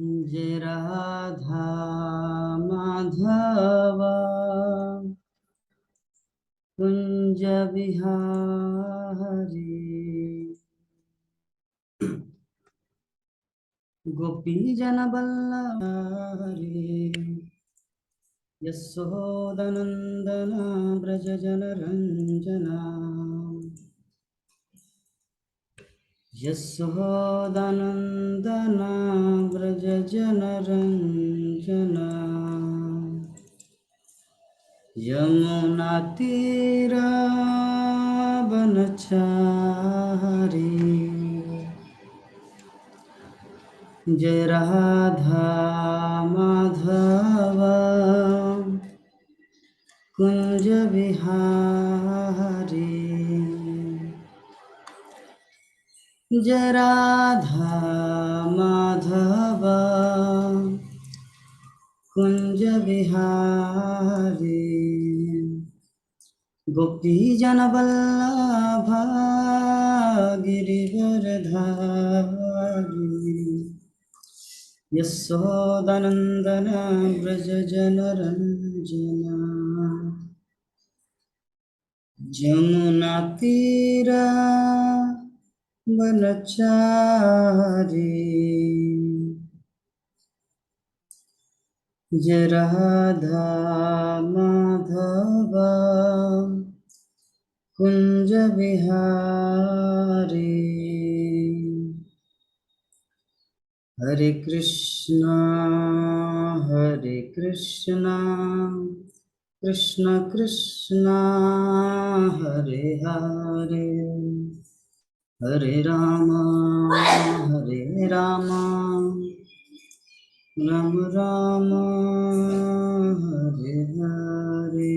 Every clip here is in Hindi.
जय राधा माधव कुंज बिहारी गोपी जन बल्लभारी यशोदनंदन ब्रज जन रंजना यशोदनंदन ब्रज जन रंजना यमुना तीरावनचारी जय राधा माधव कुंज बिहारी जय राधा माधव कुंज बिहारी गोपी जन वल्लभ गिरिवरधारी यशोदनंदन ब्रज जन रंजना जमुना तीरा वनचारी जय राधा माधव कुंज बिहारी हरे कृष्णा कृष्ण कृष्ण हरे हरे हरे राम राम राम हरे हरे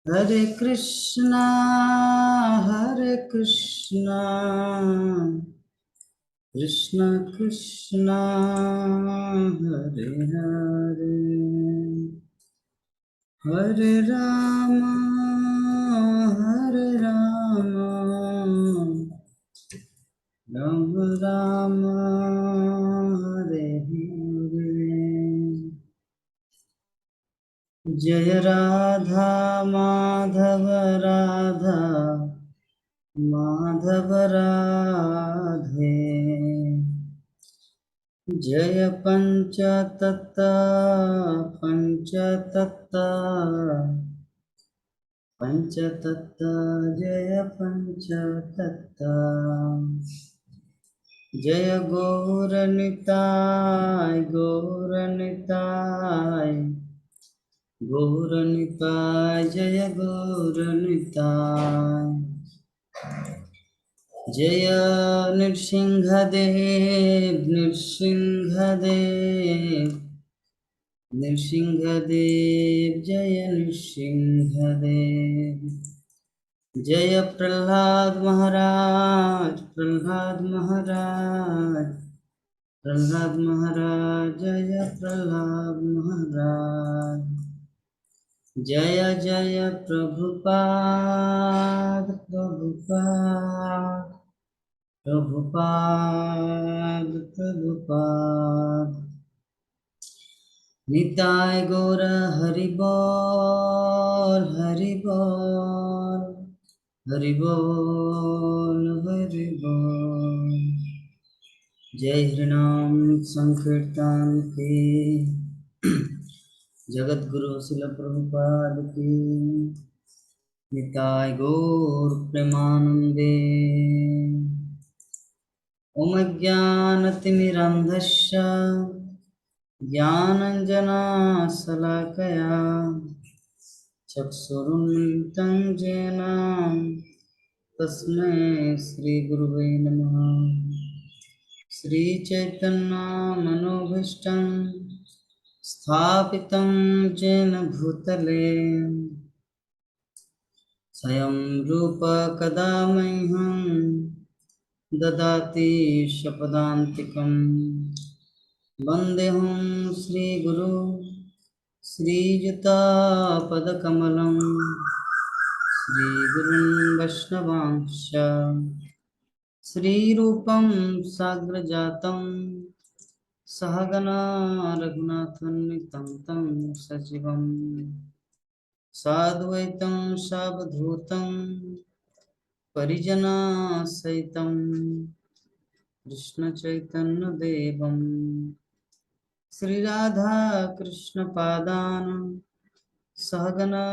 हरे कृष्णा कृष्ण कृष्ण हरे हरे हरे राम राम राम हरे हरे जय राधा माधव राधे जय पंचतत्व जय पंचतत्व जय गौरनिताय जय गौरनिताय जय नृसिंहदेव जय नृसिंहदेव जय प्रहलाद महाराज जय प्रहलाद महाराज जय जय प्रभुपाद निताय गौर हरिबोल जय हरिनाम संकीर्तन की जगत गुरु शिल प्रभुपाद की निताय गौर प्रेमानंदे ओम ज्ञानतिमिरन्धस्य ज्ञानञ्जनशलाकया चक्षुरुन्मिलितं येन तस्मै श्रीगुरुवे नमः श्रीचैतन्यमनोभीष्टं स्थापितं येन भूतले स्वयं रूप कदा मह्यं ददाति शपदान्तिकं वन्देऽहं श्रीगुरु श्रीयुतापदकमलं श्रीगुरुन् वैष्णवांश्च श्रीरूपं साग्रजातं सहगना रघुनाथान्वितं तं सजीवं साद्वैतं सावधूतं परिजनासहितं कृष्णचैतन्यदेवं श्रीराधा कृष्णपादान् सहगना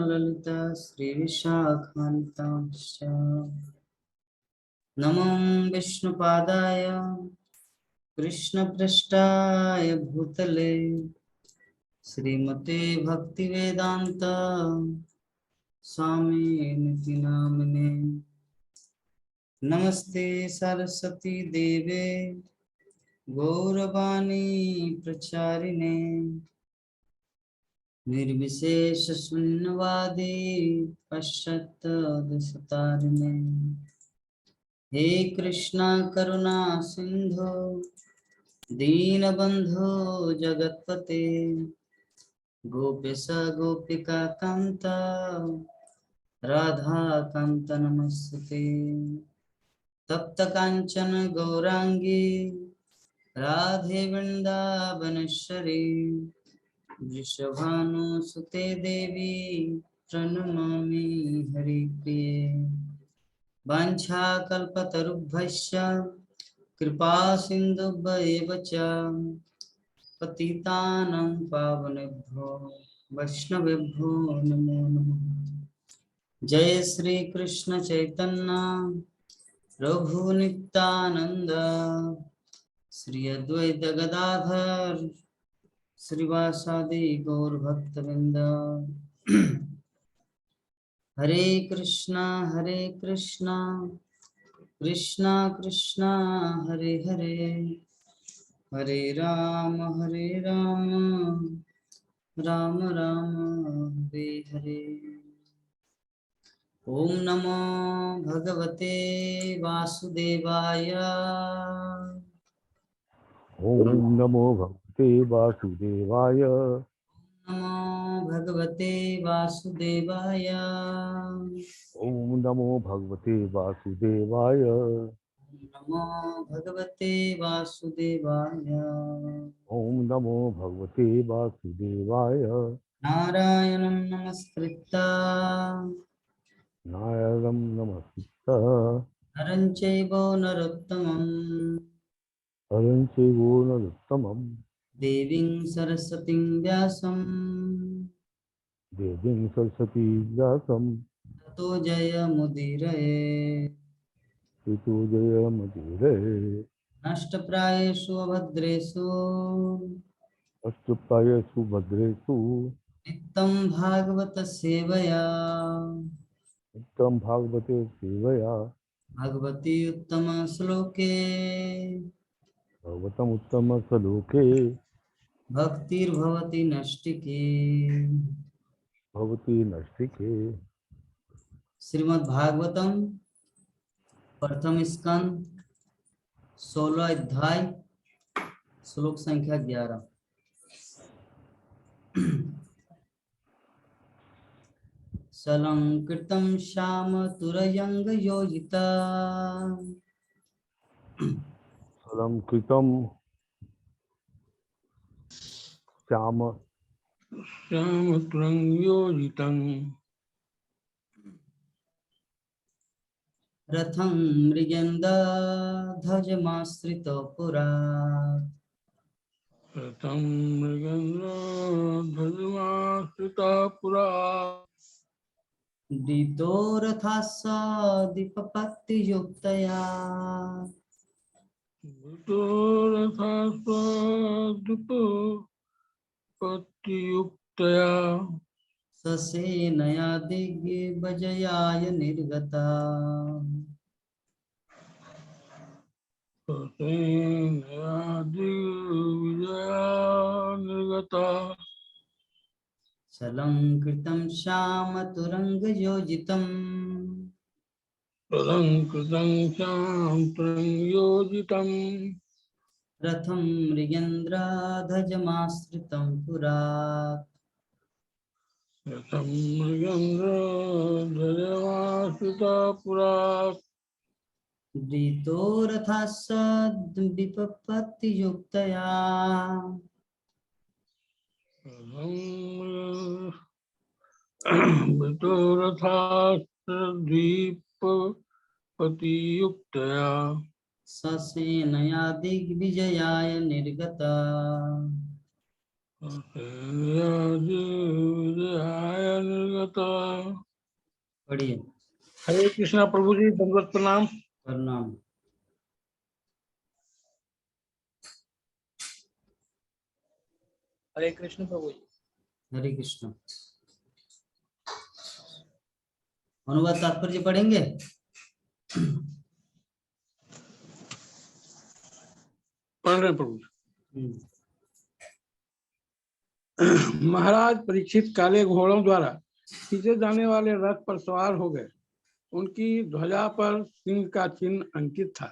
ललिता श्रीविशाखान्वितांश्च नमो विष्णुपादाय कृष्णपृष्ठाय भूतले श्रीमते भक्तिवेदांत स्वामिनिति नामिने नमस्ते सरस्वती देवे गौरवाणी प्रचारिणे निर्विशेष शून्यवादी पश्चात् दिशतारिणे हे कृष्णा करुणा सिंधु दीनबंधो जगत्पते गोपेश गोपिका कांत राधा कांत नमस्ते तप्त कांचन गौरांगी राधे वृंदावनेश्वरी वृषभानुसुते देवी प्रणमामि हरिप्रिये वाञ्छाकल्पतरुभ्यश्च कृपा सिन्धुभ्येव च पतितानां पावनेभ्यो वैष्णवेभ्यो नमो नमः। जय श्री कृष्ण चैतन्य प्रभु नित्यानंद श्री अद्वैत गदाधर श्रीवासादि गौर भक्तवृंद। हरे कृष्णा कृष्णा कृष्णा हरे हरे हरे राम राम राम हरे हरे। ओम नमो भगवते वासुदेवाय ओम नमो भगवते वासुदेवाय। नमो भगवते वासुदेवाय ओम नमो भगवते वासुदेवाय। नमो भगवते वासुदेवाय। ओम नमो भगवते वासुदेवाय। नारायणं नमस्कृत्य नारायणं नमस्कृत्य नरं चैव नरोत्तमं हरं चैव नरोत्तमं देवीं सरस्वतीं व्यासं देवीं सरस्वती व्यासं ततो जयमुदीरये। ततो जयमुदीरये। नष्टप्रायेषु अभद्रेषु अष्टप्रायेषु भद्रेषु नित्यं भागवत सेवया नित्यं भागवते सेवया भगवती उत्तम श्लोके भगवतमुत्तमश्लोके भक्तिर्भवति नष्टिके। भवति नष्टिके। श्रीमद् भागवतम प्रथम स्कंद 16 अध्याय श्लोक संख्या 11। सलंकृतं श्याम तुरयंग योजिता अलंकृतं श्याम श्यामतुरङ्गयोजितं रथं मृगेन्द्रध्वजमाश्रितो पुरा रतं मृगेन्द्रध्वजमाश्रिता पुरा दीतो रथास्य दीपपत्तियुक्तया मृतो रथास्वादुपपत्तियुक्तया ससेनया दिग्विजयाय निर्गता ससेनया दिग्विजया निर्गता। सलङ्कृतं श्यामतुरङ्गयोजितम् अलङ्कृतं श्यामतुरङ्गयोजितं रथं मृगेन्द्रध्वजमाश्रितं पुरा रथं मृगेन्द्रध्वजमाश्रिता पुरा वृतो रथास्स विपपत्तियुक्तया द्वीपपतियुक्तया ससेनया दिग्विजयाय निर्गता। निर्गता। पढ़िए। हरे कृष्णा प्रभु जी, दंडवत प्रणाम। प्रणाम। हरे कृष्ण प्रभु जी। हरे कृष्ण। अनुवाद तात्पर्य पढ़ेंगे। पढ़ रहे प्रभु जी। हम्म। महाराज परीक्षित काले घोड़ों द्वारा खींचे जाने वाले रथ पर सवार हो गए। उनकी ध्वजा पर सिंह का चिन्ह अंकित था।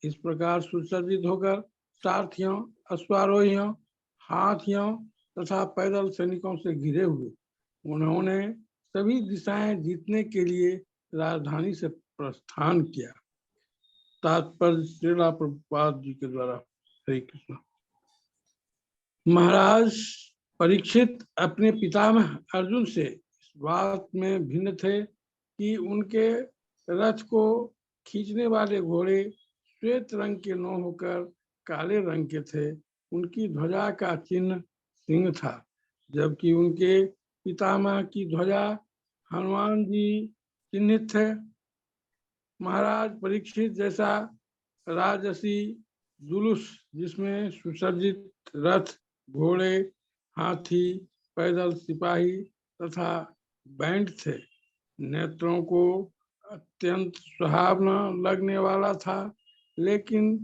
इस प्रकार सुसज्जित होकर सारथियों, अश्वारोहियों, हाथियों तथा पैदल सैनिकों से घिरे हुए उन्होंने सभी दिशाएं जीतने के लिए राजधानी से प्रस्थान किया। तात्पर्य श्रीला प्रभुपाद जी के द्वारा। हरे कृष्ण। महाराज परीक्षित अपने पितामह अर्जुन से इस बात में भिन्न थे कि उनके रथ को खींचने वाले घोड़े श्वेत रंग के न होकर काले रंग के थे। उनकी ध्वजा का चिन्ह सिंह था, जबकि उनके पितामह की ध्वजा हनुमान जी चिन्हित थे। महाराज परीक्षित जैसा राजसी जुलूस जिसमें सुसज्जित रथ, घोड़े, हाथी, पैदल सिपाही तथा बैंड थे, नेत्रों को अत्यंत सुहावना लगने वाला था, लेकिन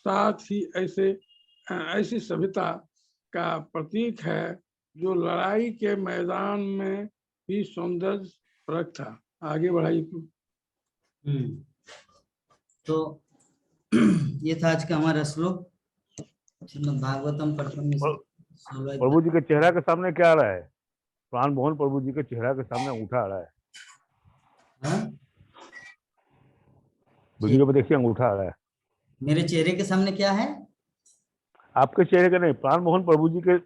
साथ ही ऐसी सभ्यता का प्रतीक है जो लड़ाई के मैदान में भी सौंदर्य परख था। आगे बढ़ाइए। तो ये था आज का हमारा श्लोक। श्रीमद् भागवतम प्रथम प्रभु जी के चेहरा के सामने क्या आ रहा है? प्राण मोहन प्रभु जी के चेहरा के सामने अंगूठा आ रहा है। हाँ? वीडियो पे देखिए, अंगूठा आ रहा है। मेरे चेहरे के सामने क्या है? आपके चेहरे के नहीं, प्राण मोहन प्रभु जी के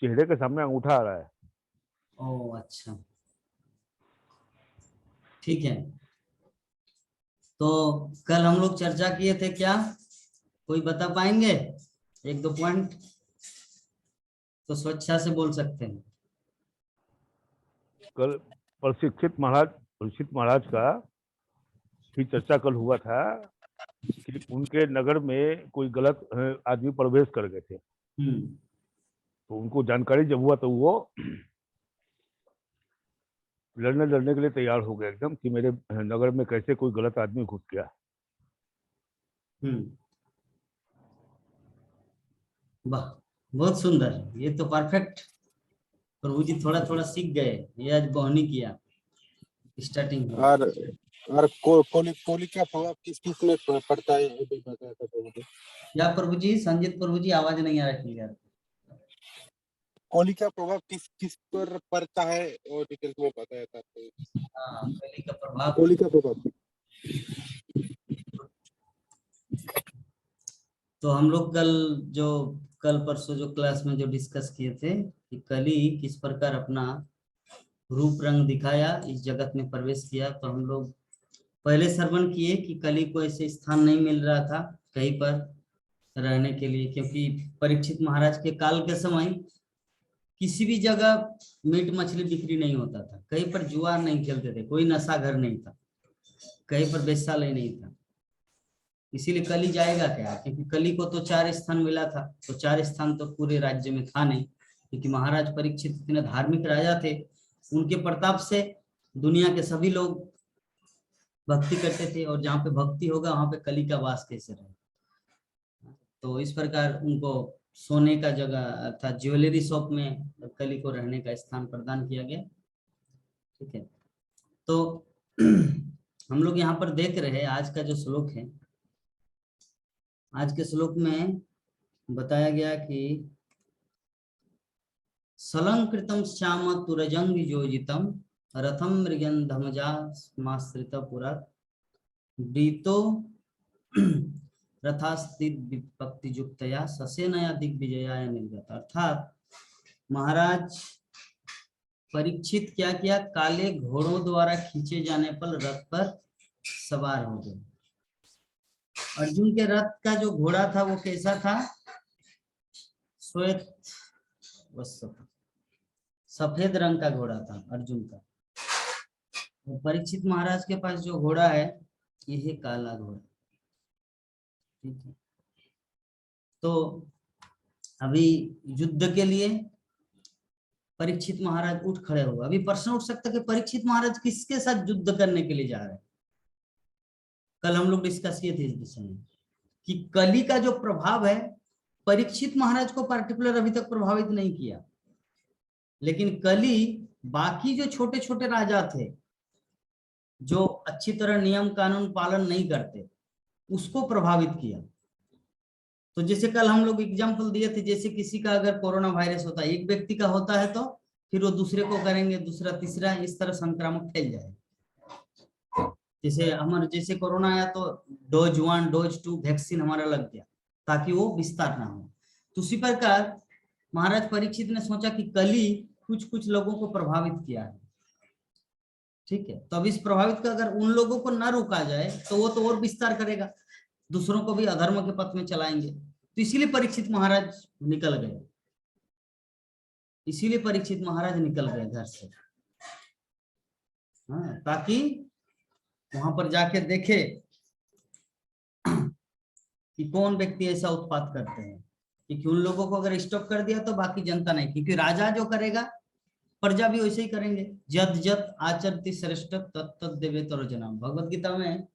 चेहरे के सामने अंगूठा आ रहा है। ओ अच्छा, ठीक है। तो कल हम लोग चर्चा किए थे, क्या कोई बता पाएंगे? एक दो पॉइंट तो स्वेच्छा से बोल सकते हैं। कल परीक्षित महाराज का ही चर्चा कल हुआ था कि उनके नगर में कोई गलत आदमी प्रवेश कर गए थे। तो उनको जानकारी जब हुआ तो वो लड़ने के लिए तैयार हो गए एकदम कि मेरे नगर में कैसे कोई गलत आदमी घुस गया। वाह, बहुत सुंदर। ये तो परफेक्ट। प्रभु जी थोड़ा थोड़ा सीख गए, ये आज बोहनी किया स्टार्टिंग में। और कोली का प्रभाव किस किस में पड़ता है, ये भी बताया था प्रभु जी। क्या प्रभु जी? संजीत प्रभु जी, आवाज नहीं आ रहा क्लियर। कोली का प्रभाव किस किस पर पड़ता है और डिटेल्स में बताया था। हाँ, कली का प्रभाव। कोली का प्रभाव। तो हम लोग कल परसों जो क्लास में जो डिस्कस किए थे कि कली किस प्रकार अपना रूप रंग दिखाया, इस जगत में प्रवेश किया। तो हम लोग पहले श्रवण किए कि कली को ऐसे स्थान नहीं मिल रहा था कहीं पर रहने के लिए, क्योंकि परीक्षित महाराज के काल के समय किसी भी जगह मीट मछली बिक्री नहीं होता था, कहीं पर जुआ नहीं खेलते थे, कोई नशा घर नहीं था, कहीं पर वेश्यालय नहीं था। इसीलिए कली जाएगा क्या? क्योंकि कली को तो 4 स्थान मिला था, तो 4 स्थान तो पूरे राज्य में था नहीं, क्योंकि महाराज परीक्षित इतने धार्मिक राजा थे, उनके प्रताप से दुनिया के सभी लोग भक्ति करते थे, और जहाँ पे भक्ति होगा वहां पे कली का वास कैसे रहे। तो इस प्रकार उनको सोने का जगह अर्थात ज्वेलरी शॉप में कली को रहने का स्थान प्रदान किया गया। ठीक है, तो हम लोग यहाँ पर देख रहे हैं आज का जो श्लोक है, आज के श्लोक में बताया गया कि सलंकृतम श्याम तुरजंग योजितम रथम मृगंधमजा समाश्रित पुरा डीतो रथास्थित विपत्ति युक्तया ससेनया दिग्विजयाय निर्गत। अर्थात महाराज परीक्षित क्या किया, काले घोड़ों द्वारा खींचे जाने पर रथ पर सवार हो गए। अर्जुन के रथ का जो घोड़ा था वो कैसा था, श्वेत वस्त्र, सफेद रंग का घोड़ा था अर्जुन का। तो परीक्षित महाराज के पास जो घोड़ा है ये है काला घोड़ा। ठीक है, तो अभी युद्ध के लिए परीक्षित महाराज उठ खड़े हुए। अभी प्रश्न उठ सकता है कि परीक्षित महाराज किसके साथ युद्ध करने के लिए जा रहे हैं। कल हम लोग डिस्कस किए थे इस विषय में कि कली का जो प्रभाव है परीक्षित महाराज को पर्टिकुलर अभी तक प्रभावित नहीं किया, लेकिन कली बाकी जो छोटे छोटे राजा थे जो अच्छी तरह नियम कानून पालन नहीं करते उसको प्रभावित किया। तो जैसे कल हम लोग एग्जाम्पल दिए थे, जैसे किसी का अगर कोरोना वायरस होता है, एक व्यक्ति का होता है तो फिर वो दूसरे को करेंगे, दूसरा तीसरा, इस तरह संक्रामक फैल जाए। जैसे कोरोना आया तो डोज 1 डोज 2 वैक्सीन हमारा लग गया ताकि वो विस्तार ना हो। तो उसी प्रकार महाराज परीक्षित ने सोचा कि कली कुछ कुछ लोगों को प्रभावित किया है। ठीक है, तो अब इस प्रभावित का अगर उन लोगों को ना रोका जाए तो वो तो और विस्तार करेगा, दूसरों को भी अधर्म के पथ में चलाएंगे। तो इसीलिए परीक्षित महाराज निकल गए, इसीलिए परीक्षित महाराज निकल गए घर से, ताकि वहां पर जाके देखे कि कौन व्यक्ति ऐसा उत्पात करते हैं, क्योंकि उन लोगों को अगर स्टॉप कर दिया तो बाकी जनता नहीं, क्योंकि राजा जो करेगा प्रजा भी वैसे ही करेंगे। जत जत आचरति श्रेष्ठ तत्त देवेतर जनाम। भगवत गीता में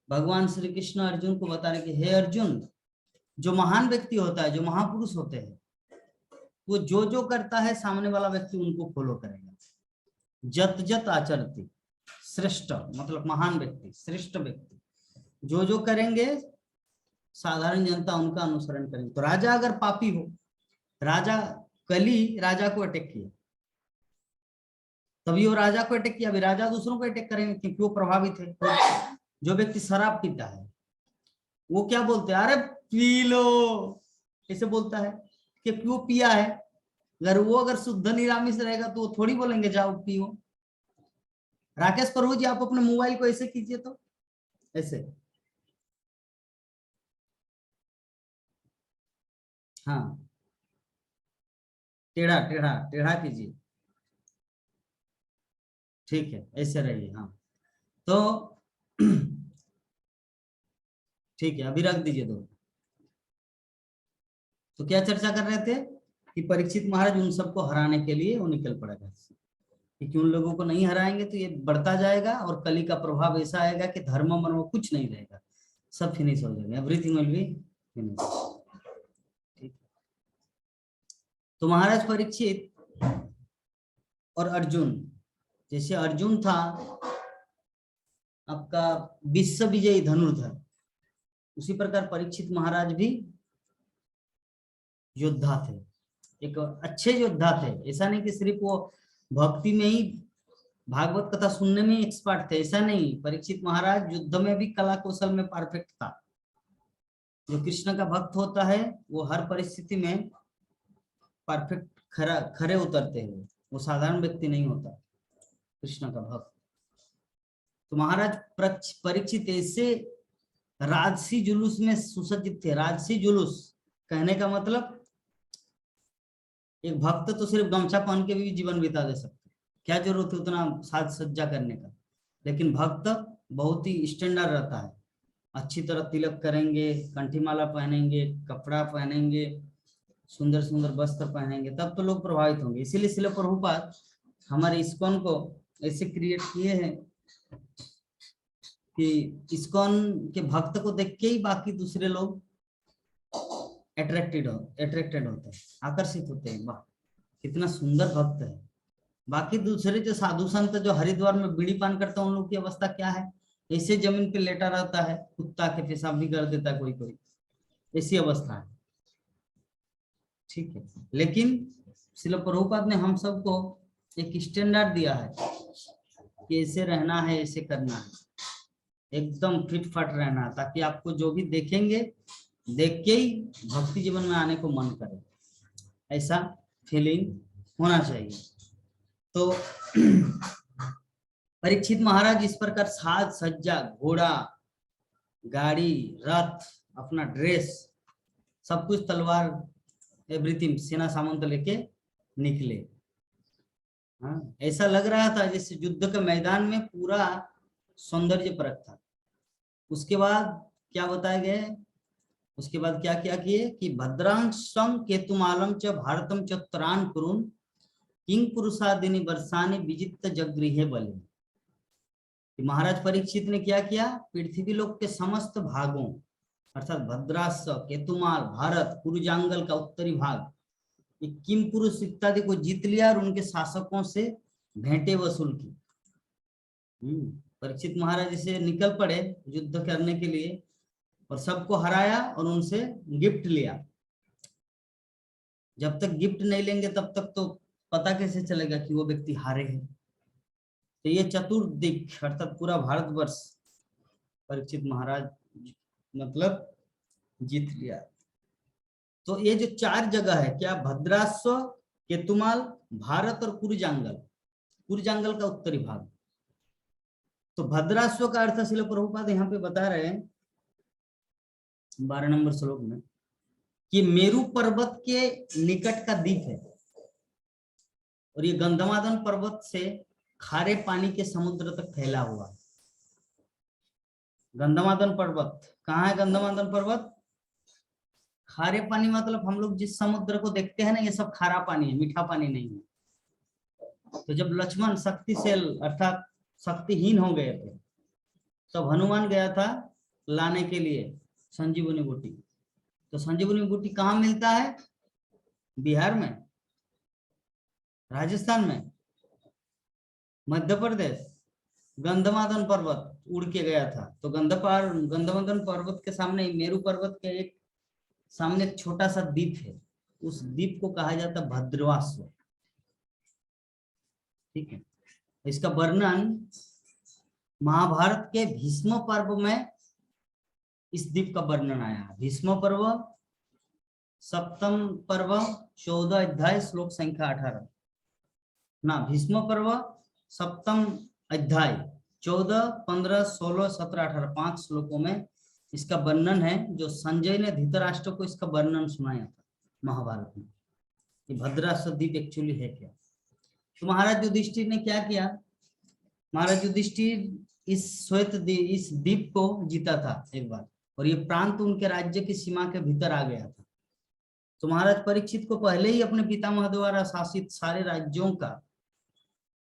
भगवान श्री कृष्ण अर्जुन को बता रहे कि हे अर्जुन, जो महान व्यक्ति होता है, जो महापुरुष होते हैं, वो जो जो करता है सामने वाला व्यक्ति उनको फॉलो करेगा। जत जत आचरति श्रेष्ठ मतलब महान व्यक्ति, श्रेष्ठ व्यक्ति, जो जो करेंगे साधारण जनता उनका अनुसरण करेंगे। तो राजा अगर पापी हो, राजा कली राजा को अटैक किया, तभी वो राजा को अटैक किया, अभी राजा दूसरों को अटैक करेंगे क्योंकि वो प्रभावित है। तो जो व्यक्ति शराब पीता है वो क्या बोलते हैं, अरे पी लो, ऐसे बोलता है कि क्यों पिया है। अगर शुद्ध निरामिष रहेगा तो वो थोड़ी बोलेंगे जाओ पियो। राकेश प्रभु जी आप अपने मोबाइल को ऐसे कीजिए, तो ऐसे, हाँ टेढ़ा टेढ़ा टेढ़ा कीजिए, ठीक है ऐसे रहिए। हाँ तो ठीक है, अभी रख दीजिए दो। तो क्या चर्चा कर रहे थे कि परीक्षित महाराज उन सबको हराने के लिए वो निकल पड़ेगा, क्योंकि उन लोगों को नहीं हराएंगे तो ये बढ़ता जाएगा और कली का प्रभाव ऐसा आएगा कि धर्म मर्म कुछ नहीं रहेगा, सब फिनिश हो जाएगा, एवरीथिंग विल बी फिनिश। ठीक, तो महाराज परीक्षित और अर्जुन, जैसे अर्जुन था आपका विश्व विजयी धनुर्धर, उसी प्रकार परीक्षित महाराज भी योद्धा थे, एक अच्छे योद्धा थे। ऐसा नहीं कि सिर्फ वो भक्ति में ही भागवत कथा सुनने में एक्सपर्ट थे, ऐसा नहीं। परीक्षित महाराज युद्ध में भी कला कौशल में परफेक्ट था। जो कृष्ण का भक्त होता है वो हर परिस्थिति में परफेक्ट खरे उतरते हैं, वो साधारण व्यक्ति नहीं होता कृष्ण का भक्त। तो महाराज परीक्षित ऐसे राजसी जुलूस में सुसज्जित थे। राजसी जुलूस कहने का मतलब एक भक्त तो सिर्फ गमछा पहन के भी जीवन बिता दे सकते, क्या जरूरत है उतना साज सज्जा करने का। लेकिन भक्त बहुत ही स्टैंडर्ड रहता है, अच्छी तरह तिलक करेंगे, कंठीमाला पहनेंगे, कपड़ा पहनेंगे, सुंदर सुंदर वस्त्र पहनेंगे, तब तो लोग प्रभावित होंगे। इसीलिए श्रील प्रभुपाद हमारे इस्कॉन को ऐसे क्रिएट किए हैं कि इस्कॉन के भक्त को देख के ही बाकी दूसरे लोग अट्रैक्टेड होते हैं, आकर्षित होते हैं, वाह कितना सुंदर भक्त है। बाकी दूसरे जो साधु संत जो हरिद्वार में बीड़ी पान करते हैं उन लोग की अवस्था क्या है, ऐसे जमीन पे लेटा रहता है, कुत्ता के पेशाब भी कर देता है कोई कोई, ऐसी अवस्था है। ठीक है, लेकिन श्रील प्रभुपाद ने हम सबको एक स्टैंडर्ड दिया है कि ऐसे रहना है, ऐसे करना है, एकदम फिट फट रहना, ताकि आपको जो भी देखेंगे देख के ही भक्ति जीवन में आने को मन करे, ऐसा फीलिंग होना चाहिए। तो परीक्षित महाराज इस प्रकार साज सज्जा, घोड़ा, गाड़ी, रथ, अपना ड्रेस, सब कुछ, तलवार, एवरीथिंग, सेना सामंत लेके निकले। हाँ, ऐसा लग रहा था जैसे युद्ध के मैदान में पूरा सौंदर्य परक था। उसके बाद क्या बताया गया, उसके बाद क्या क्या किए कि भद्रांशम केतुमालम च भारतम च त्रान कुरुन किंग पुरुषादिनी वर्षानि विजित जगृहे बले। महाराज परीक्षित ने क्या किया, पृथ्वी लोक के समस्त भागों अर्थात भद्राश्व, केतुमाल, भारत, कुरुजांगल का उत्तरी भाग, किम पुरुष इत्यादि को जीत लिया और उनके शासकों से भेंटे वसूल की। परीक्षित महाराज से निकल पड़े युद्ध करने के लिए और सबको हराया और उनसे गिफ्ट लिया। जब तक गिफ्ट नहीं लेंगे तब तक तो पता कैसे चलेगा कि वो व्यक्ति हारे हैं। तो ये चतुर्दिक अर्थात पूरा भारतवर्ष परीक्षित महाराज मतलब जीत लिया। तो ये जो 4 जगह है क्या, भद्राश्व, केतुमाल, भारत और कुरुजांगल, कुरुजांगल का उत्तरी भाग। तो भद्राश्व का अर्थ श्रील प्रभुपाद यहाँ पे बता रहे हैं 12 नंबर श्लोक में कि मेरू पर्वत के निकट का द्वीप है और ये गंधमादन पर्वत से खारे पानी के समुद्र तक फैला हुआ है। गंधमादन पर्वत कहाँ है? गंधमादन पर्वत खारे पानी मतलब हम लोग जिस समुद्र को देखते हैं ना, ये सब खारा पानी है, मीठा पानी नहीं है। तो जब लक्ष्मण शक्तिशाल अर्थात शक्तिहीन हो गए थे तब हनुमान गया था लाने के लिए संजीवनी बूटी। तो संजीवनी बूटी कहाँ मिलता है? बिहार में, राजस्थान में, मध्य प्रदेश। गंधमादन पर्वत उड़ के गया था। तो गंधमादन पर्वत के सामने मेरू पर्वत के एक सामने एक छोटा सा द्वीप है, उस द्वीप को कहा जाता है भद्राश्व। ठीक है, इसका वर्णन महाभारत के भीष्म पर्व में इस द्वीप का वर्णन आया। भीष्म पर्व 7म पर्व 14 अध्याय श्लोक संख्या 18 ना, भीष्म पर्व 7म अध्याय 14, 15, 16, 17, 18 5 श्लोकों में इसका वर्णन है, जो संजय ने धृतराष्ट्र को इसका वर्णन सुनाया था महाभारत में। ये भद्राश्व द्वीप एक्चुअली है क्या। तो महाराज युधिष्ठिर ने क्या किया, महाराज युधिष्ठिर इस द्वीप को जीता था एक बार और ये प्रांत उनके राज्य की सीमा के भीतर आ गया था। तो महाराज परीक्षित को पहले ही अपने पितामह द्वारा शासित सारे राज्यों का,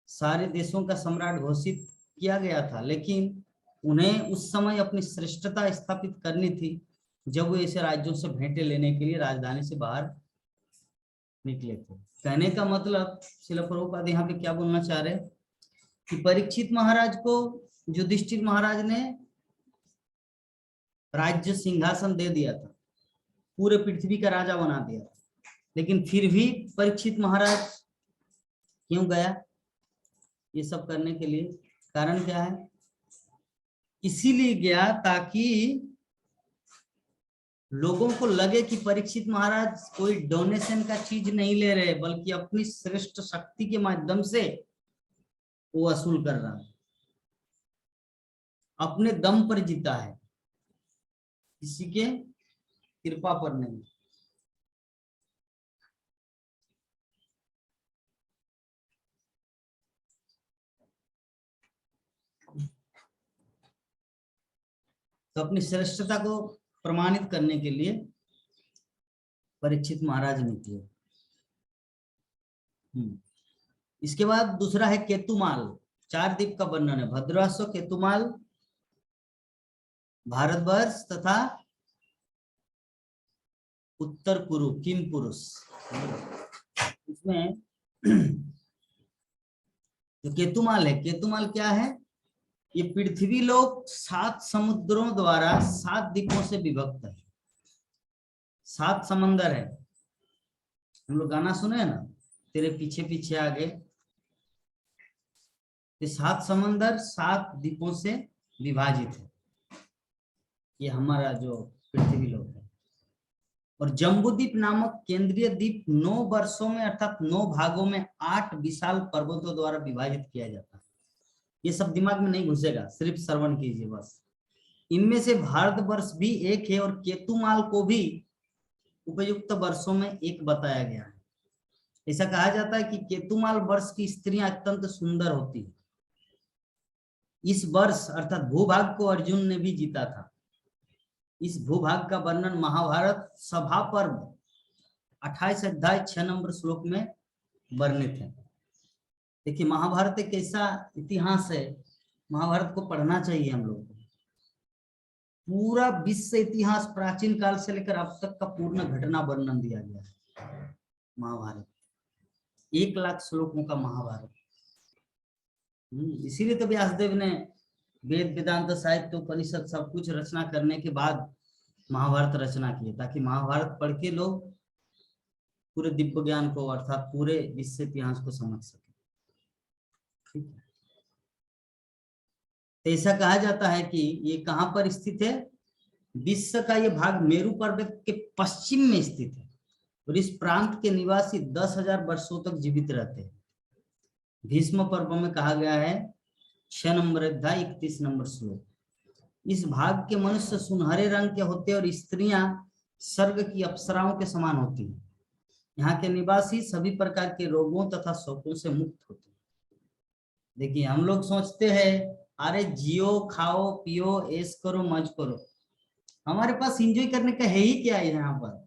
सारे देशों का सम्राट घोषित किया गया था, लेकिन उन्हें उस समय अपनी श्रेष्ठता स्थापित करनी थी जब वो ऐसे राज्यों से भेंटे लेने के लिए राजधानी से बाहर निकले थे। कहने का मतलब श्रील प्रभुपाद यहाँ पे क्या बोलना चाह रहे कि परीक्षित महाराज को युधिष्ठिर महाराज ने राज्य सिंहासन दे दिया था, पूरे पृथ्वी का राजा बना दिया था, लेकिन फिर भी परीक्षित महाराज क्यों गया ये सब करने के लिए? कारण क्या है? इसीलिए गया ताकि लोगों को लगे कि परीक्षित महाराज कोई डोनेशन का चीज नहीं ले रहे, बल्कि अपनी श्रेष्ठ शक्ति के माध्यम से वो वसूल कर रहा है, अपने दम पर जीता है, किसी के कृपा पर नहीं। तो अपनी श्रेष्ठता को प्रमाणित करने के लिए परीक्षित महाराज निकले। इसके बाद दूसरा है केतुमाल। 4 द्वीप का वर्णन है, भद्राश्व, केतुमाल, भारतवर्ष तथा उत्तर कुरु, किम पुरुष। इसमें जो केतुमाल है, केतुमाल क्या है? ये पृथ्वी लोक 7 समुद्रों द्वारा 7 द्वीपों से विभक्त है। 7 समंदर है। हम लोग गाना सुने हैं ना, तेरे पीछे पीछे आगे। ये 7 समंदर 7 द्वीपों से विभाजित है। ये हमारा जो पृथ्वी लोक है। और जम्बूद्वीप नामक केंद्रीय द्वीप 9 वर्षों में अर्थात 9 भागों में 8 विशाल पर्वतों द्वारा विभाजित किया जाता है। ये सब दिमाग में नहीं घुसेगा, सिर्फ श्रवण कीजिए बस। इनमें से भारतवर्ष भी एक है और केतुमाल को भी उपयुक्त वर्षों में एक बताया गया है। ऐसा कहा जाता है कि केतुमाल वर्ष की स्त्रियां अत्यंत सुंदर होती है। इस वर्ष अर्थात भूभाग को अर्जुन ने भी जीता था। इस भूभाग का वर्णन महाभारत सभा पर्व 28 अध्याय 6 नंबर श्लोक में वर्णित है। देखिए महाभारत एक ऐसा इतिहास है, महाभारत को पढ़ना चाहिए हम लोग को। पूरा विश्व इतिहास प्राचीन काल से लेकर अब तक का पूर्ण घटना वर्णन दिया गया है महाभारत। 1 लाख श्लोकों का महाभारत। इसीलिए तो व्यासदेव ने वेद वेदांत साहित्य उपनिषद सब कुछ रचना करने के बाद महाभारत रचना किए, ताकि महाभारत पढ़ के लोग पूरे दिव्य ज्ञान को अर्थात पूरे विश्व इतिहास को समझ सके। ठीक है, ऐसा कहा जाता है कि ये कहां पर स्थित है? विश्व का ये भाग मेरू पर्वत के पश्चिम में स्थित है और इस प्रांत के निवासी 10,000 वर्षों तक जीवित रहते हैं। भीष्म पर्व में कहा गया है 6 नंबर अध्याय 31 नंबर श्लोक। इस भाग के मनुष्य सुनहरे रंग के होते हैं और स्त्रियां स्वर्ग की अप्सराओं के समान होती हैं। यहाँ के निवासी सभी प्रकार के रोगों तथा शोकों से मुक्त होते हैं। देखिए हम लोग सोचते हैं अरे जियो खाओ पियो ऐश करो मौज करो, हमारे पास एंजॉय करने का है ही क्या है यहाँ पर।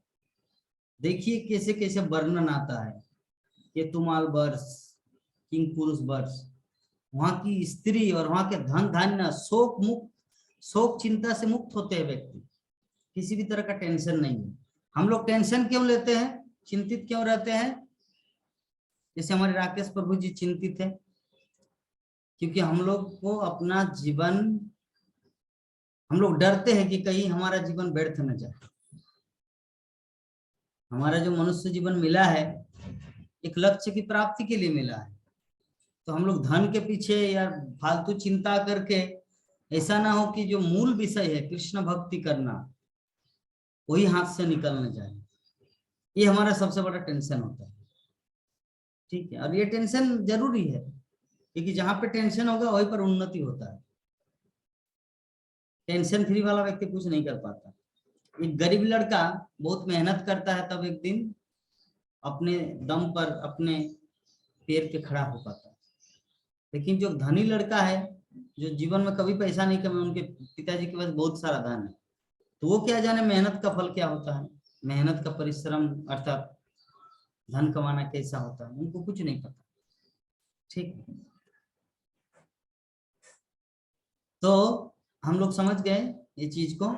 देखिए कैसे कैसे वर्णन आता है। केतुमाल वर्ष, किंग पुरुष वर्ष, वहां की स्त्री और वहां के धन धान्य शोक मुक्त, शोक चिंता से मुक्त होते हैं व्यक्ति। किसी भी तरह का टेंशन नहीं है। हम लोग टेंशन क्यों लेते हैं, चिंतित क्यों रहते हैं? जैसे हमारे राकेश प्रभु जी चिंतित है क्योंकि हम लोग को अपना जीवन, हम लोग डरते हैं कि कहीं हमारा जीवन व्यर्थ न जाए। हमारा जो मनुष्य जीवन मिला है एक लक्ष्य की प्राप्ति के लिए मिला है, तो हम लोग धन के पीछे या फालतू चिंता करके ऐसा ना हो कि जो मूल विषय है कृष्ण भक्ति करना वही हाथ से निकल न जाए। ये हमारा सबसे बड़ा टेंशन होता है। ठीक है, और ये टेंशन जरूरी है क्योंकि जहां पे टेंशन होगा वहीं पर उन्नति होता है। टेंशन फ्री वाला व्यक्ति कुछ नहीं कर पाता। एक गरीब लड़का बहुत मेहनत करता है तब एक दिन अपने दम पर अपने पैर पे खड़ा हो पाता है। लेकिन जो धनी लड़का है जो जीवन में कभी पैसा नहीं कमाया, उनके पिताजी के पास बहुत सारा धन है, तो वो क्या जाने मेहनत का फल क्या होता है, मेहनत का परिश्रम अर्थात धन कमाना कैसा होता है, उनको कुछ नहीं पता। ठीक, तो हम लोग समझ गए ये चीज को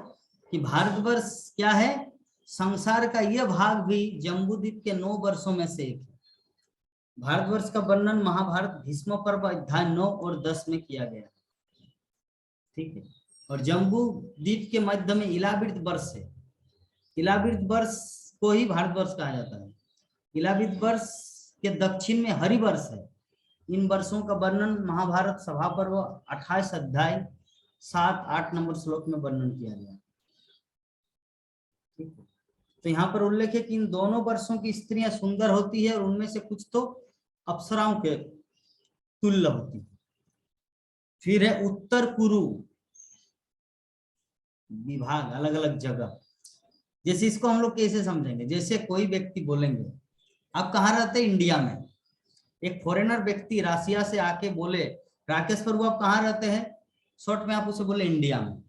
कि भारतवर्ष क्या है, संसार का यह भाग भी जम्बूद्वीप के 9 वर्षों में से एक है। भारतवर्ष का वर्णन महाभारत भीष्म पर्व अध्याय 9 और 10 में किया गया। ठीक है, और जम्बूद्वीप के मध्य में इलावृत वर्ष है। इलावृत वर्ष को ही भारतवर्ष कहा जाता है। इलावृत वर्ष के दक्षिण में हरिवर्ष है। इन वर्षों का वर्णन महाभारत सभा पर्व 28 अध्याय 7-8 नंबर श्लोक में वर्णन किया गया। ठीक है, तो यहाँ पर उल्लेख है कि इन दोनों वर्षों की स्त्रियां सुंदर होती है और उनमें से कुछ तो अप्सराओं के तुल्य होती है। फिर है उत्तर कुरु विभाग, अलग अलग जगह। जैसे इसको हम लोग कैसे समझेंगे, जैसे कोई व्यक्ति बोलेंगे आप कहाँ रहते हैं, इंडिया में। एक फॉरेनर व्यक्ति रशिया से आके बोले राकेश प्रभु आप कहाँ रहते हैं, शॉर्ट में आप उसे बोले इंडिया में।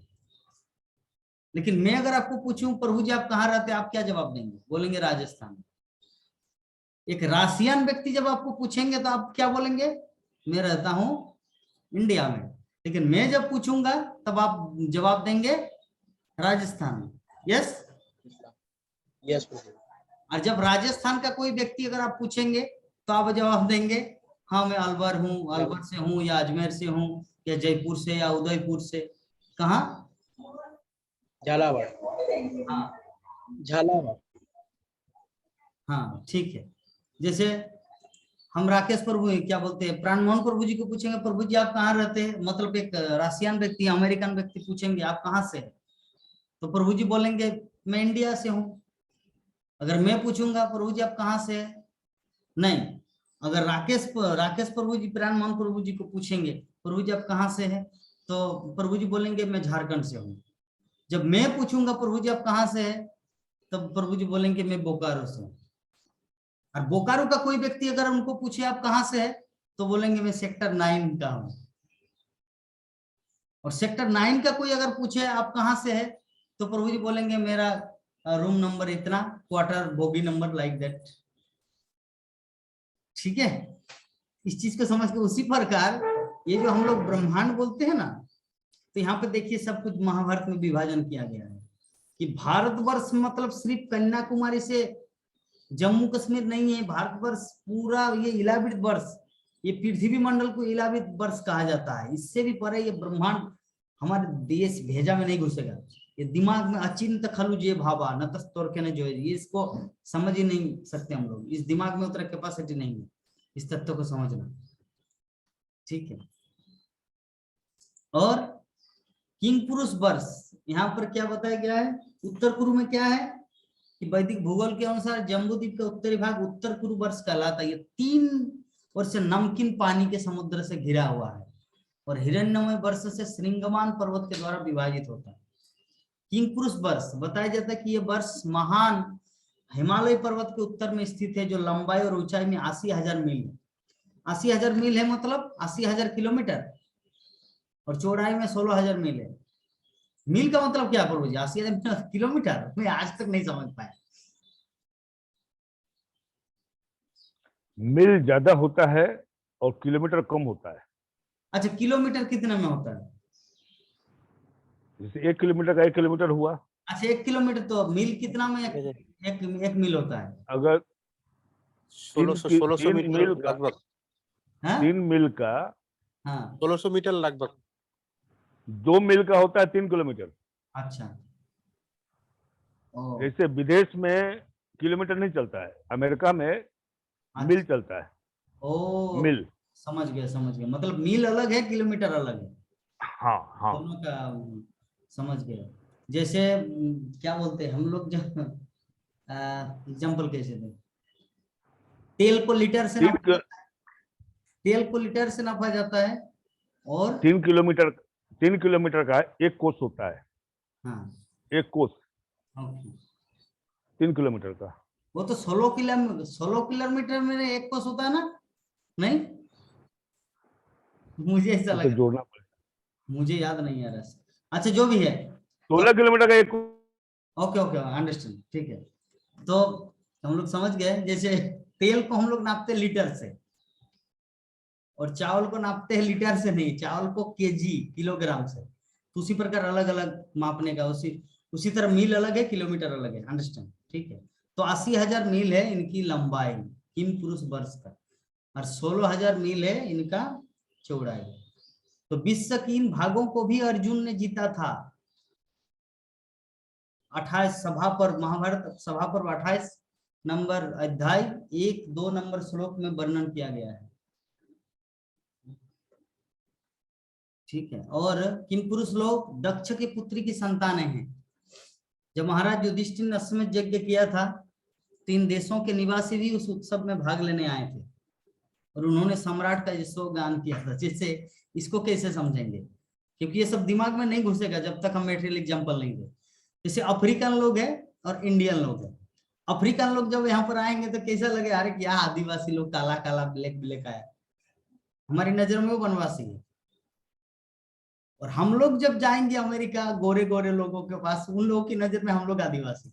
लेकिन मैं अगर आपको पूछूं प्रभु जी आप कहाँ रहते हैं, आप क्या जवाब देंगे? बोलेंगे राजस्थान। एक राशियन व्यक्ति जब आपको पूछेंगे तो आप क्या बोलेंगे, मैं रहता हूं इंडिया में। लेकिन मैं जब पूछूंगा तब आप जवाब देंगे राजस्थान में। Yes yes. और जब राजस्थान का कोई व्यक्ति अगर आप पूछेंगे तो आप जवाब देंगे हाँ मैं अलवर हूँ, अलवर से हूँ या अजमेर से हूँ या जयपुर से या उदयपुर से। कहाँ? झालावाड़। हाँ झालावाड़। हाँ ठीक है। जैसे हम राकेश प्रभु क्या बोलते हैं, प्राण मोहन प्रभु जी को पूछेंगे प्रभु जी आप कहाँ रहते हैं, मतलब एक रशियन व्यक्ति अमेरिकन व्यक्ति पूछेंगे आप कहाँ से है, तो प्रभु जी बोलेंगे मैं इंडिया से हूं। अगर मैं पूछूंगा प्रभु जी आप कहाँ से है, नहीं। अगर राकेश प्रभु जी, प्रियान मोहन प्रभु जी को पूछेंगे प्रभु जी आप कहाँ से है, तो प्रभु जी बोलेंगे मैं झारखंड से हूँ। जब मैं पूछूंगा प्रभु जी आप कहाँ से है, तब प्रभु जी बोलेंगे मैं बोकारो से हूँ। और बोकारो का कोई व्यक्ति अगर उनको पूछे आप कहाँ से है, तो बोलेंगे मैं सेक्टर 9 का हूँ। और सेक्टर 9 का कोई अगर पूछे आप कहाँ से है, तो प्रभु जी बोलेंगे मेरा रूम नंबर इतना, quarter bogie number like that. ठीक है, इस चीज को समझ के उसी प्रकार ये जो हम लोग ब्रह्मांड बोलते हैं ना, तो यहाँ पे देखिए सब कुछ महाभारत में विभाजन किया गया है कि भारतवर्ष मतलब सिर्फ कन्याकुमारी से जम्मू कश्मीर नहीं है, भारतवर्ष पूरा ये इलावित वर्ष, ये पृथ्वी मंडल को इलावित वर्ष कहा जाता है। इससे भी परे ये ब्रह्मांड हमारे देश भेजा में नहीं घुसेगा। ये दिमाग में अचिंत खलु जे भावा न तस्तौर के न जो है, ये इसको समझ ही नहीं सकते हम लोग। इस दिमाग में उतना कैपेसिटी नहीं है इस तत्व को समझना। ठीक है, और किंग पुरुष वर्ष यहाँ पर क्या बताया गया है, उत्तर कुरु में क्या है कि वैदिक भूगोल के अनुसार जम्बूद्वीप का उत्तरी भाग उत्तर कुरु वर्ष कहलाता है। ये 3 वर्ष नमकीन पानी के समुद्र से घिरा हुआ है और हिरण्यमय वर्ष से श्रृंगमान पर्वत के द्वारा विभाजित होता है। किंग पुरुष वर्ष बताया जाता है कि यह वर्ष महान हिमालय पर्वत के उत्तर में स्थित है, जो लंबाई और ऊंचाई में 80,000 मील है। 80,000 मील है मतलब 80,000 किलोमीटर, और चौड़ाई में 16,000 मील है। मील का मतलब क्या प्रभु जी, 80,000 किलोमीटर? मैं आज तक नहीं समझ पाया। मील ज्यादा होता है और किलोमीटर कम होता है। अच्छा, किलोमीटर कितने में होता है? जैसे 1 किलोमीटर का 1 किलोमीटर हुआ। अच्छा, 1 किलोमीटर, तो मील कितना में एक मील होता है? अगर 1600 मीटर लगभग। 3 मील का, हाँ 1600 मीटर लगभग। 2 मील का होता है 3 किलोमीटर। अच्छा, ओ जैसे विदेश में किलोमीटर नहीं चलता है, अमेरिका में मील चलता है। ओ मील, समझ गया। मतलब मील अलग है, किलोमीटर अलग है, हाँ हाँ। दोनों का समझ गया। जैसे क्या बोलते हैं हम लोग, जब एग्जाम्पल कैसे दें, तेल को लीटर से नापा जाता है, तेल को लीटर से नापा जाता है, और 3 किलोमीटर का 1 कोस होता है। हाँ 1 कोस ओके, 3 किलोमीटर का। वो तो 16 किलोमीटर में एक कोस होता है ना? नहीं, मुझे ऐसा उसे लगा, जोड़ना पड़ेगा। मुझे याद नहीं आ रहा। अच्छा जो भी है, 16 किलोमीटर का 1 ओके अंडरस्टैंड, ठीक है। तो हम लोग समझ गए, जैसे तेल को हम लोग नापते हैं लीटर से, और चावल को नापते हैं लीटर से नहीं, चावल को केजी किलोग्राम से। तो उसी प्रकार अलग अलग मापने का, उसी तरह मील अलग है, किलोमीटर अलग है, अंडरस्टैंड, ठीक है। तो 80,000 मील है इनकी लंबाई किम पुरुष वर्ष का, और 16,000 मील है इनका चौड़ाई। तो विश्व के इन भागों को भी अर्जुन ने जीता था। 28 सभा पर, महाभारत सभा पर 28 नंबर अध्याय 1-2 नंबर श्लोक में वर्णन किया गया है। ठीक है, और किम पुरुष लोग दक्ष की पुत्री की संतानें हैं। जब महाराज युधिष्ठिर ने अश्वमेध यज्ञ किया था, 3 देशों के निवासी भी उस उत्सव में भाग लेने आए थे, और उन्होंने सम्राट का यशोगान किया था। जिससे इसको कैसे समझेंगे, क्योंकि ये सब दिमाग में नहीं घुसेगा जब तक हम मेटेरियल एग्जाम्पल नहीं दे। जैसे अफ्रीकन लोग हैं और इंडियन लोग हैं। अफ्रीकन लोग जब यहाँ पर आएंगे तो कैसा लगे, अरे क्या आदिवासी लोग, काला काला ब्लैक ब्लैक आया, हमारी नजर में वो वनवासी है। और हम लोग जब जाएंगे अमेरिका, गोरे गोरे लोगों के पास, उन लोगों की नजर में हम लोग आदिवासी।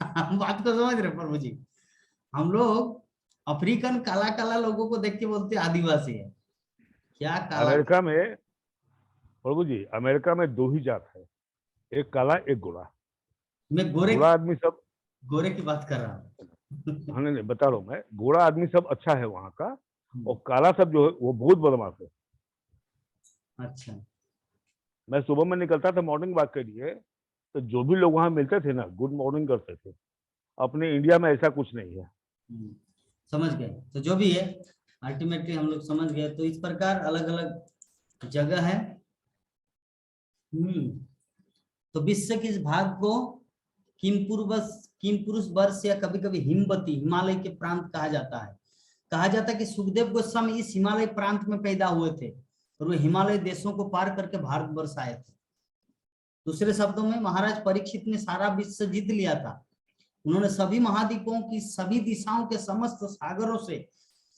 हम बात को समझ रहे प्रभु जी? हम लोग अफ्रीकन काला काला लोगों को देख के बोलते आदिवासी है, क्या काला। अमेरिका में, प्रभु जी, अमेरिका में 2 ही जात है, एक काला एक गोरा। मैं गोरा आदमी सब, गोरे की बात कर रहा हूँ। हाँ नहीं बता रहा हूँ मैं, गोरा आदमी सब अच्छा है वहाँ का, और काला सब जो है वो बहुत बदमाश है। अच्छा, मैं सुबह में निकलता था मॉर्निंग वॉक के लिए, तो जो भी लोग वहाँ मिलते थे ना, गुड मॉर्निंग करते थे। अपने इंडिया में ऐसा कुछ नहीं है। समझ गए। तो जो भी है अल्टीमेटली हम लोग समझ गए। तो इस प्रकार अलग अलग जगह है, तो विश्व के इस भाग को किमपुरुष वर्ष या कभी कभी हिमवती हिमालय के प्रांत कहा जाता है। कहा जाता है कि सुखदेव गोस्वामी इस हिमालय प्रांत में पैदा हुए थे और वे हिमालय देशों को पार करके भारतवर्ष आए थे। दूसरे शब्दों में महाराज परीक्षित ने सारा विश्व जीत लिया था। उन्होंने सभी महाद्वीपों की सभी दिशाओं के समस्त सागरों से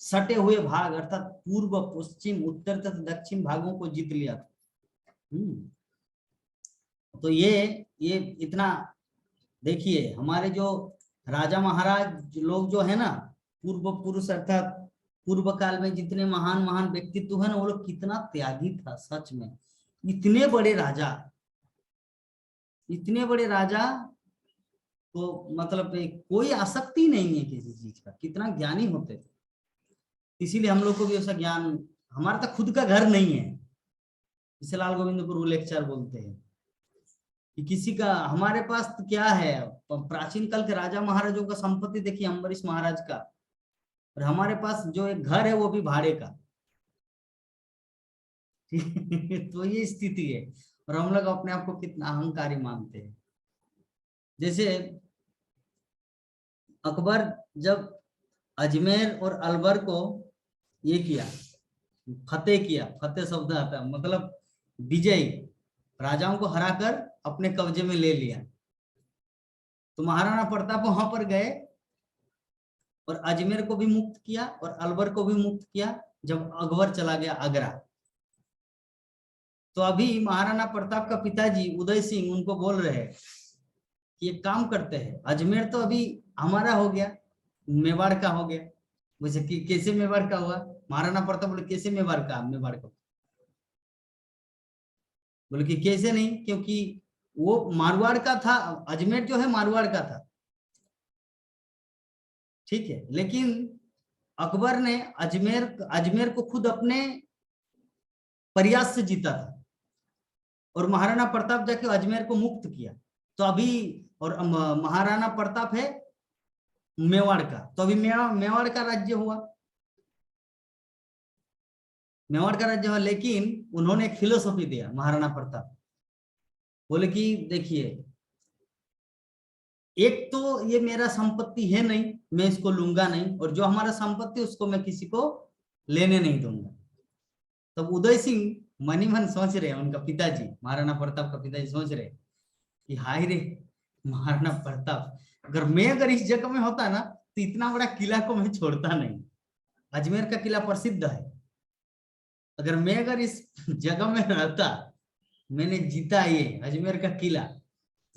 सटे हुए भाग अर्थात पूर्व पश्चिम उत्तर तथा दक्षिण भागों को जीत लिया था। तो ये इतना देखिए, हमारे जो राजा महाराज लोग जो है ना, पूर्व पुरुष अर्थात पूर्व काल में जितने महान महान व्यक्तित्व है ना, वो लोग कितना त्यागी था सच में। इतने बड़े राजा तो मतलब कोई आसक्ति नहीं है किसी चीज का, कितना ज्ञानी होते थे। इसीलिए हम लोग को भी ऐसा ज्ञान, हमारा तो खुद का घर नहीं है, जिसे लाल गोविंद गुरु लेक्चर बोलते हैं कि किसी का, हमारे पास तो क्या है, प्राचीन काल के राजा महाराजों का संपत्ति देखिए, अम्बरीश महाराज का, और हमारे पास जो एक घर है वो भी भाड़े का। तो ये स्थिति है, और हम लोग अपने आप को कितना अहंकारी मानते हैं। जैसे अकबर जब अजमेर और अलवर को ये किया, फतेह शब्द आता है मतलब विजय, राजाओं को हराकर अपने कब्जे में ले लिया, तो महाराणा प्रताप वहां पर गए और अजमेर को भी मुक्त किया और अलवर को भी मुक्त किया। जब अकबर चला गया आगरा, तो अभी महाराणा प्रताप का पिताजी उदय सिंह उनको बोल रहे हैं कि एक काम करते हैं, अजमेर तो अभी हमारा हो गया, मेवाड़ का हो गया। वैसे कि कैसे मेवाड़ का हुआ? महाराणा प्रताप बोले कैसे मेवाड़ का बोले कि कैसे नहीं, क्योंकि वो मारवाड़ का था, अजमेर जो है मारवाड़ का था, ठीक है। लेकिन अकबर ने अजमेर को खुद अपने प्रयास से जीता था और महाराणा प्रताप जाके अजमेर को मुक्त किया। तो अभी और महाराणा प्रताप है मेवाड़ का, तो अभी मेवाड़ का राज्य हुआ, लेकिन उन्होंने एक फिलोसॉफी दिया महाराणा प्रताप, बोले कि देखिए, एक तो ये मेरा संपत्ति है नहीं, मैं इसको लूंगा नहीं, और जो हमारा संपत्ति उसको मैं किसी को लेने नहीं दूंगा। तब उदय सिंह मनी मन सोच रहे, उनका पिताजी महाराणा प्रताप का पिताजी सोच रहे कि हाय रे महाराणा प्रताप, अगर इस जगह में होता ना तो इतना बड़ा किला को मैं छोड़ता नहीं। अजमेर का किला प्रसिद्ध है, अगर मैं इस जगह में रहता, मैंने जीता ये अजमेर का किला,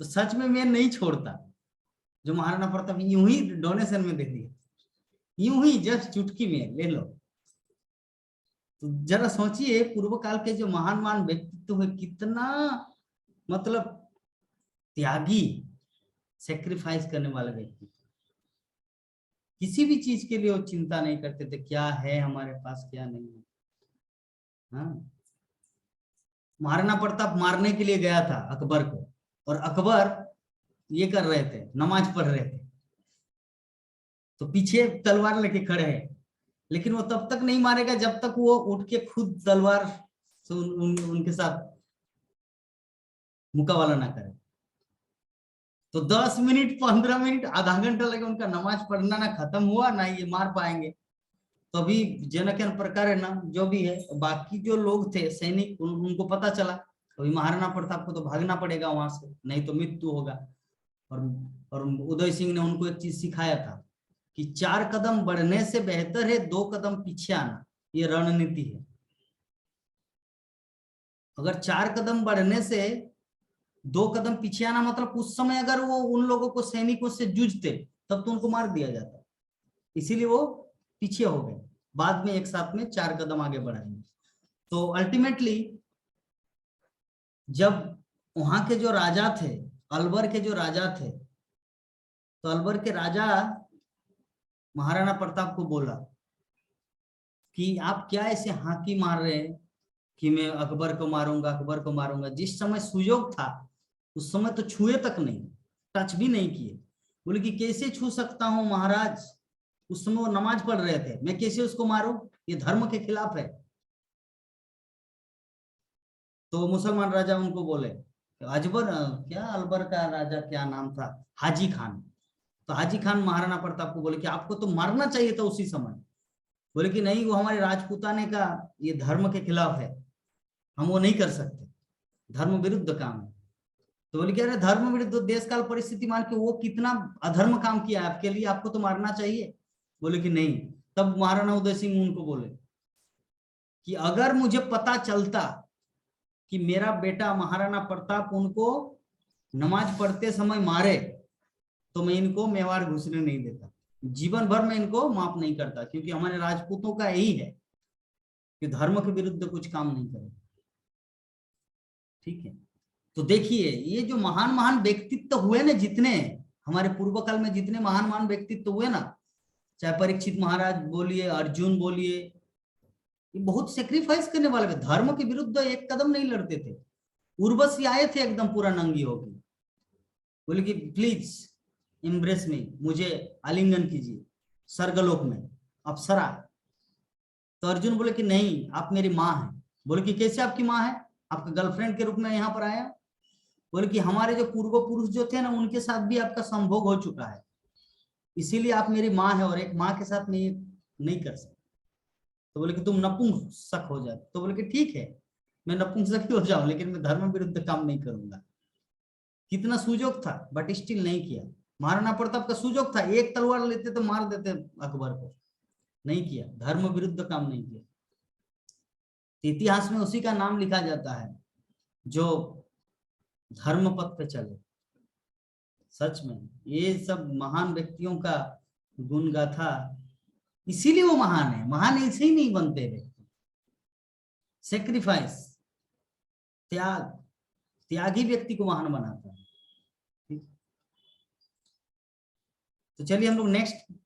तो सच में मैं नहीं छोड़ता। जो महाराणा प्रताप यूं ही डोनेशन में दे दिया, यूं ही जस्ट चुटकी में ले लो। तो जरा सोचिए, पूर्व काल के जो महान व्यक्तित्व है, कितना मतलब त्यागी, सेक्रीफाइस करने वाला व्यक्ति, किसी भी चीज के लिए वो चिंता नहीं करते थे क्या है हमारे पास क्या नहीं है। हाँ, महाराणा प्रताप मारने के लिए गया था अकबर को, और अकबर ये कर रहे थे, नमाज पढ़ रहे थे, तो पीछे तलवार लेके खड़े हैं, लेकिन वो तब तक नहीं मारेगा जब तक वो उठ के खुद तलवार से उनके साथ मुकाबला ना करे। तो 10 मिनट 15 मिनट आधा घंटा लगे उनका नमाज पढ़ना, ना खत्म हुआ ना ये मार पाएंगे। तो अभी जनक प्रकार है ना, जो भी है, बाकी जो लोग थे सैनिक, उनको पता चला अभी महाराणा प्रताप को तो भागना पड़ेगा वहां से, नहीं तो मृत्यु होगा। और उदय सिंह ने उनको एक चीज सिखाया था कि 4 कदम बढ़ने से बेहतर है 2 कदम पीछे आना, ये रणनीति है। अगर 4 कदम बढ़ने से 2 कदम पीछे आना मतलब उस समय अगर वो उन लोगों को सैनिकों से जूझते तब तो उनको मार दिया जाता, इसीलिए वो पीछे हो गए, बाद में एक साथ में 4 कदम आगे बढ़ाएंगे। तो अल्टीमेटली जब वहां के जो राजा थे, अलवर के जो राजा थे, तो अलवर के राजा महाराणा प्रताप को बोला कि आप क्या ऐसे हाकी मार रहे हैं कि मैं अकबर को मारूंगा। जिस समय सुयोग था उस समय तो छुए तक नहीं, टच भी नहीं किए। बोले कि कैसे छू सकता हूं महाराज, उस समय वो नमाज पढ़ रहे थे, मैं कैसे उसको मारूं, ये धर्म के खिलाफ है। तो मुसलमान राजा उनको बोले, अजबर क्या अलबर का राजा क्या नाम था, हाजी खान। तो हाजी खान महाराणा प्रताप को बोले कि आपको तो मारना चाहिए था उसी समय। बोले कि नहीं, वो हमारे राजपूताने का ये धर्म के खिलाफ है, हम वो नहीं कर सकते, धर्म विरुद्ध काम है। तो बोले कि अरे धर्म विरुद्ध देश काल परिस्थिति मान के वो कितना अधर्म काम किया है आपके लिए, आपको तो मारना चाहिए। बोले कि नहीं। तब महाराणा उदय सिंह उनको बोले कि अगर मुझे पता चलता कि मेरा बेटा महाराणा प्रताप उनको नमाज पढ़ते समय मारे तो मैं इनको मेवाड़ घुसने नहीं देता, जीवन भर में इनको माफ नहीं करता, क्योंकि हमारे राजपूतों का यही है कि धर्म के विरुद्ध कुछ काम नहीं करे। ठीक है, तो देखिए ये जो महान महान व्यक्तित्व हुए ना, जितने हमारे पूर्व काल में जितने महान महान व्यक्तित्व हुए ना, चाहे परीक्षित महाराज बोलिए, अर्जुन बोलिए, ये बहुत सेक्रीफाइस करने वाले, धर्म के विरुद्ध एक कदम नहीं लड़ते थे। उर्वशी आए थे एकदम पूरा नंगी होगी, बोले कि प्लीज एम्ब्रेस में, मुझे आलिंगन कीजिए स्वर्गलोक में अप्सरा। तो अर्जुन बोले कि नहीं, आप मेरी माँ हैं। बोले कि कैसे आपकी माँ है, आपका गर्लफ्रेंड के रूप में यहाँ पर आया। बोले कि हमारे जो पूर्व पुरुष जो थे ना, उनके साथ भी आपका संभोग हो चुका है, इसीलिए आप मेरी माँ है, और एक माँ के साथ मैं नहीं कर सकता। तो बोले कि तुम नपुंसक हो जाए। तो बोले कि ठीक है, मैं नपुंसक ही हो जाऊं, लेकिन मैं धर्म विरुद्ध काम नहीं करूंगा। कितना सुजोग था, बट स्टिल नहीं किया। महाराणा प्रताप का सुजोग था, एक तलवार लेते तो मार देते अकबर को, नहीं किया, धर्म विरुद्ध काम नहीं किया। इतिहास में उसी का नाम लिखा जाता है जो धर्म पथ पे चले। सच में ये सब महान व्यक्तियों का गुण गाथा, इसीलिए वो महान है। महान ऐसे ही नहीं बनते व्यक्ति, सेक्रीफाइस, त्याग, त्यागी व्यक्ति को महान बनाता है। ठीक, तो चलिए हम लोग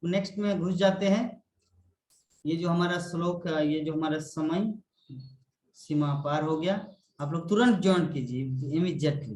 नेक्स्ट में घुस जाते हैं। ये जो हमारा श्लोक, ये जो हमारा समय सीमा पार हो गया, आप लोग तुरंत ज्वाइन कीजिए इमीडिएटली।